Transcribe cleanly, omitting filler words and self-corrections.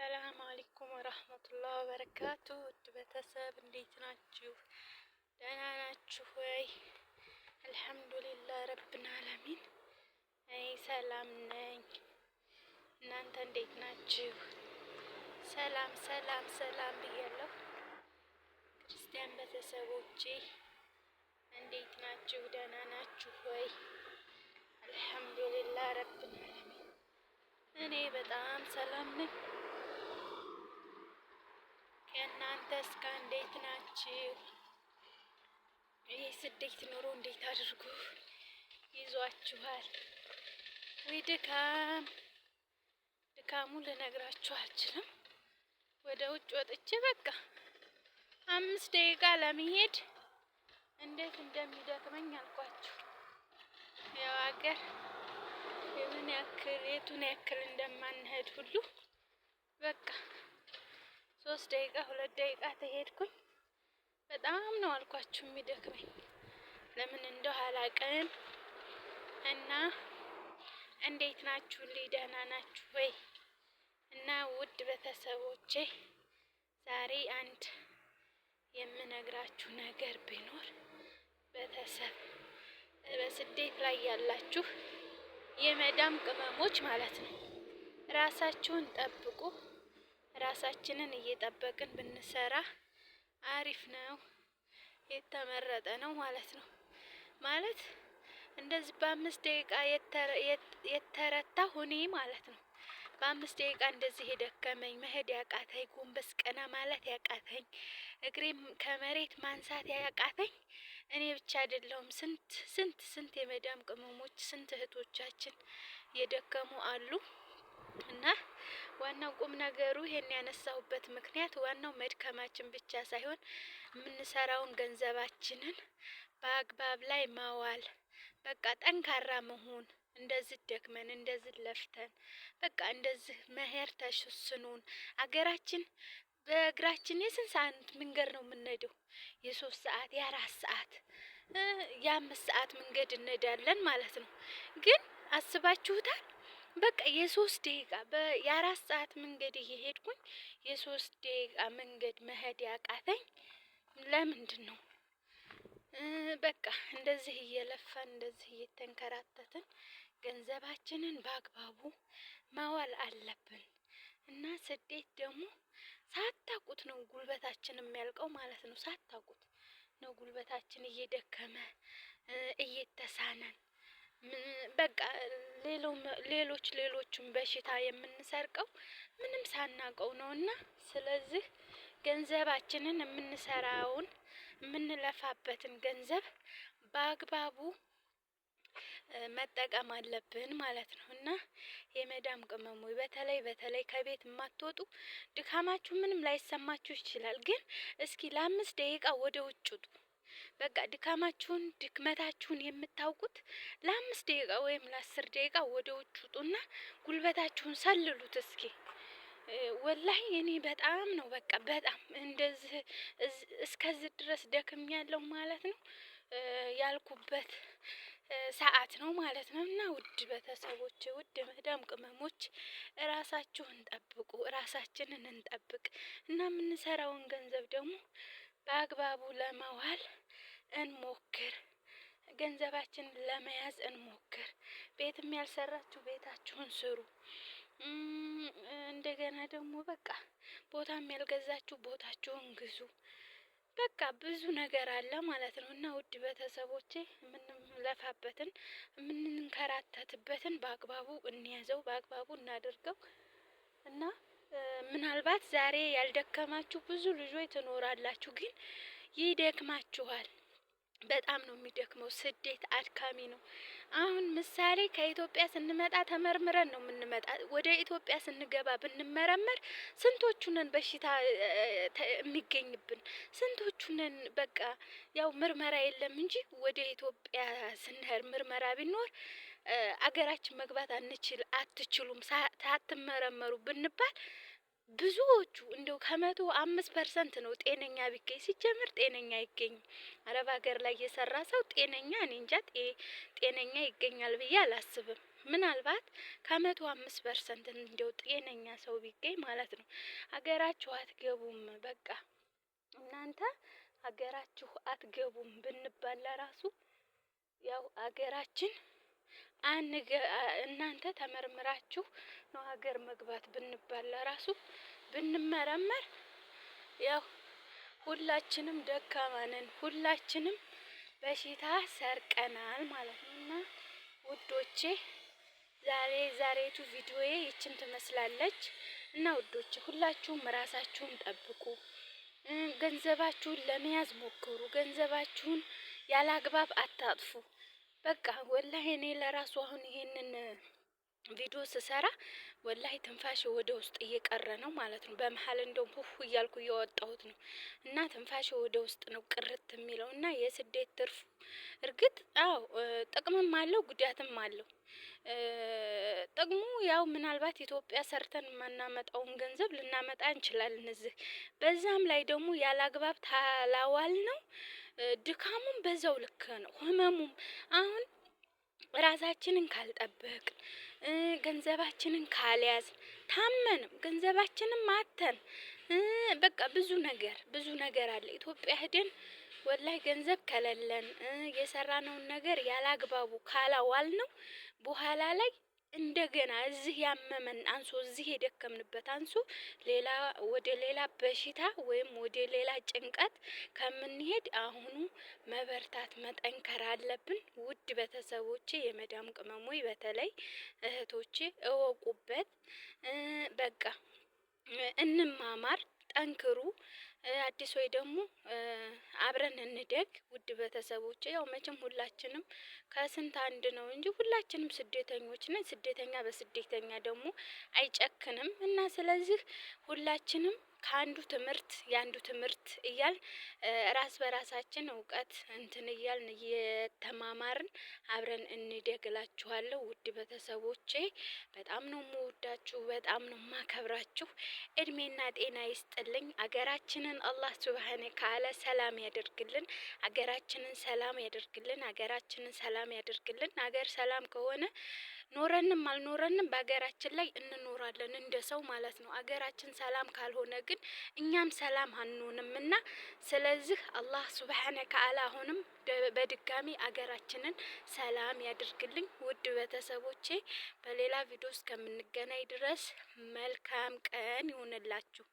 ሰላም አለይኩም ወራህመቱላሂ ወበረካቱ። ውድ ቤተሰብ እንዴት ናችሁ? ደህና ናችሁ ወይ? አልሐምዱሊላህ ረብል ዓለሚን እኔ ሰላም ነኝ። እናንተ እንዴት ናችሁ? ሰላም ሰላም ሰላም ብያለሁ። ክርስቲያን ቤተሰቦቼ እንዴት ናችሁ? ደህና ናችሁ ወይ? አልሐምዱሊላህ ረብል ዓለሚን እኔ በጣም ሰላም ነኝ። እናንተስ እንዴት ናችሁ? ይህ ስደት ኑሮ እንዴት አድርጎ ይዟችኋል? ወይ ድካሙ ልነግራችሁ አልችልም። ወደ ውጭ ወጥቼ በቃ 5 ደቂቃ ለመሄድ እንዴት እንደሚደክመኝ አልኳችሁ። ያው ሀገር የቱን ያክል እንደማንሄድ ሁሉ በቃ 3 ደቂቃ 2 ደቂቃ ተሄድኩኝ በጣም ነው አልኳችሁ የሚደክመኝ። ለምን እንደው አላውቅም። እና እንዴት ናችሁልኝ? ደህና ናችሁ ወይ? እና ውድ ቤተሰቦቼ ዛሬ አንድ የምነግራችሁ ነገር ቢኖር ቤተሰብ በስደት ላይ ያላችሁ የመዳም ቅመሞች ማለት ነው፣ ራሳችሁን ጠብቁ። ራሳችንን እየጠበቅን ብንሰራ አሪፍ ነው፣ የተመረጠ ነው ማለት ነው። ማለት እንደዚህ በ5 ደቂቃ የተረታሁ እኔ ማለት ነው። በ5 ደቂቃ እንደዚህ የደከመኝ መሄድ ያቃተኝ፣ ጎንበስ ቀና ማለት ያቃተኝ፣ እግሬም ከመሬት ማንሳት ያቃተኝ እኔ ብቻ አይደለሁም። ስንት የመዳም ቅመሞች ስንት እህቶቻችን የደከሙ አሉ። እና ዋናው ቁም ነገሩ ይሄን ያነሳሁበት ምክንያት ዋናው መድከማችን ብቻ ሳይሆን የምንሰራውን ገንዘባችንን በአግባብ ላይ ማዋል፣ በቃ ጠንካራ መሆን። እንደዚህ ደክመን እንደዚህ ለፍተን በቃ እንደዚህ መሄድ ተሽስኑን አገራችን በእግራችን የስንት ሰዓት መንገድ ነው የምንሄደው? የ3 ሰዓት የ4 ሰዓት የ5 ሰዓት መንገድ እንሄዳለን ማለት ነው። ግን አስባችሁታል? በቃ የ3 ደቂቃ የ4 ሰዓት መንገድ እየሄድኩኝ የ3 ደቂቃ መንገድ መሄድ ያቃተኝ ለምንድን ነው? በቃ እንደዚህ እየለፋን እንደዚህ እየተንከራተትን ገንዘባችንን በአግባቡ ማዋል አለብን። እና ስደት ደግሞ ሳታውቁት ነው ጉልበታችን የሚያልቀው ማለት ነው። ሳታውቁት ነው ጉልበታችን እየደከመ እየተሳነን በቃ ሌሎችን በሽታ የምንሰርቀው ምንም ሳናውቀው ነውና፣ ስለዚህ ገንዘባችንን የምንሰራውን የምንለፋበትን ገንዘብ በአግባቡ መጠቀም አለብን ማለት ነው። እና የመዳም ቅመሞች በተለይ ከቤት የማትወጡ ድካማችሁ ምንም ላይሰማችሁ ይችላል። ግን እስኪ ለ5 ደቂቃ ወደ ውጭ ውጡ። በቃ ድክመታችሁን የምታውቁት ለ5 ደቂቃ ወይም ለ10 ደቂቃ ወደ ውጭ ውጡና ጉልበታችሁን ሰልሉት እስኪ። ወላሂ እኔ በጣም ነው በቃ በጣም እንደዚህ እስከዚህ ድረስ ደክም ያለው ማለት ነው ያልኩበት ሰዓት ነው ማለት ነው። እና ውድ ቤተሰቦች ውድ መዳም ቅመሞች ራሳችሁን ጠብቁ፣ ራሳችንን እንጠብቅ እና የምንሰራውን ገንዘብ ደግሞ በአግባቡ ለማዋል እንሞክር። ገንዘባችንን ለመያዝ እንሞክር። ቤትም ያልሰራችሁ ቤታችሁን ስሩ። እንደገና ደግሞ በቃ ቦታም ያልገዛችሁ ቦታችሁን ግዙ። በቃ ብዙ ነገር አለ ማለት ነው። እና ውድ ቤተሰቦቼ የምንለፋበትን የምንንከራተትበትን በአግባቡ እንያዘው፣ በአግባቡ እናድርገው። እና ምናልባት ዛሬ ያልደከማችሁ ብዙ ልጆች ትኖራላችሁ፣ ግን ይደክማችኋል። በጣም ነው የሚደክመው። ስደት አድካሚ ነው። አሁን ምሳሌ ከኢትዮጵያ ስንመጣ ተመርምረን ነው የምንመጣ። ወደ ኢትዮጵያ ስንገባ ብንመረመር ስንቶቹነን በሽታ የሚገኝብን? ስንቶቹነን በቃ ያው ምርመራ የለም እንጂ ወደ ኢትዮጵያ ስንሄድ ምርመራ ቢኖር አገራችን መግባት አትችሉም ሳትመረመሩ ብንባል ብዙዎቹ እንደው ከ105% ነው ጤነኛ ቢገኝ። ሲጀምር ጤነኛ አይገኝም። አረብ ሀገር ላይ የሰራ ሰው ጤነኛ እኔ እንጃ ጤነኛ ይገኛል ብዬ አላስብም። ምናልባት ከ105% እንደው ጤነኛ ሰው ቢገኝ ማለት ነው። ሀገራችሁ አትገቡም፣ በቃ እናንተ ሀገራችሁ አትገቡም ብንባል ለራሱ ያው ሀገራችን እናንተ ተመርምራችሁ ነው ሀገር መግባት ብንባል ለራሱ ብንመረመር ያው ሁላችንም ደካማ ነን፣ ሁላችንም በሽታ ሰርቀናል ማለት ነው። እና ውዶቼ ዛሬቱ ቪዲዮዬ ይችን ትመስላለች። እና ውዶቼ ሁላችሁም ራሳችሁን ጠብቁ፣ ገንዘባችሁን ለመያዝ ሞክሩ፣ ገንዘባችሁን ያለ አግባብ አታጥፉ። በቃ ወላሂ እኔ ለራሱ አሁን ይሄንን ቪዲዮ ስሰራ ወላሂ ትንፋሽ ወደ ውስጥ እየቀረ ነው ማለት ነው። በመሀል እንደውም ሁሁ እያልኩ እያወጣሁት ነው እና ትንፋሽ ወደ ውስጥ ነው ቅርት የሚለው እና የስደት ትርፉ እርግጥ አዎ ጥቅምም አለው ጉዳትም አለው። ጥቅሙ ያው ምናልባት ኢትዮጵያ ሰርተን የማናመጣውን ገንዘብ ልናመጣ እንችላለን እዚህ። በዛም ላይ ደግሞ ያለ አግባብ ታላዋል ነው ድካሙም በዛው ልክ ነው፣ ህመሙም አሁን ራሳችንን ካልጠበቅ ገንዘባችንን ካልያዝ ታመንም ገንዘባችንን ማተን በቃ ብዙ ነገር አለ። ኢትዮጵያ ሄደን ወላይ ገንዘብ ከሌለን የሰራነውን ነገር ያላግባቡ ካላዋል ነው በኋላ ላይ እንደገና እዚህ ያመመን አንሶ እዚህ የደከምንበት አንሶ ወደ ሌላ በሽታ ወይም ወደ ሌላ ጭንቀት ከምንሄድ አሁኑ መበርታት መጠንከር አለብን። ውድ ቤተሰቦቼ የመዳም ቅመሞች በተለይ እህቶቼ እወቁበት። በቃ እንማማር፣ ጠንክሩ። አዲስ ወይ ደግሞ አብረን እንደግ። ውድ ቤተሰቦቼ ያው መቼም ሁላችንም ከስንት አንድ ነው እንጂ ሁላችንም ስደተኞች ነን። ስደተኛ በስደተኛ ደግሞ አይጨክንም እና ስለዚህ ሁላችንም ከአንዱ ትምህርት እያል ራስ በራሳችን እውቀት እንትን እያልን እየተማማርን አብረን እንደግላችኋለሁ። ውድ ቤተሰቦቼ በጣም ነው የምወዳችሁ፣ በጣም ነው የማከብራችሁ። እድሜና ጤና ይስጥልኝ። አገራችንን አላህ ሱብሃነ ከአለ ሰላም ያደርግልን። አገራችንን ሰላም ያደርግልን። አገራችንን ሰላም ያደርግልን። አገር ሰላም ከሆነ ኖረንም አልኖረንም በሀገራችን ላይ እንኖራለን እንደ ሰው ማለት ነው። አገራችን ሰላም ካልሆነ ግን እኛም ሰላም አንሆንም እና ስለዚህ አላህ ሱብሃነ ከአላ አሁንም በድጋሚ አገራችንን ሰላም ያድርግልኝ። ውድ ቤተሰቦቼ በሌላ ቪዲዮ እስከምንገናኝ ድረስ መልካም ቀን ይሁንላችሁ።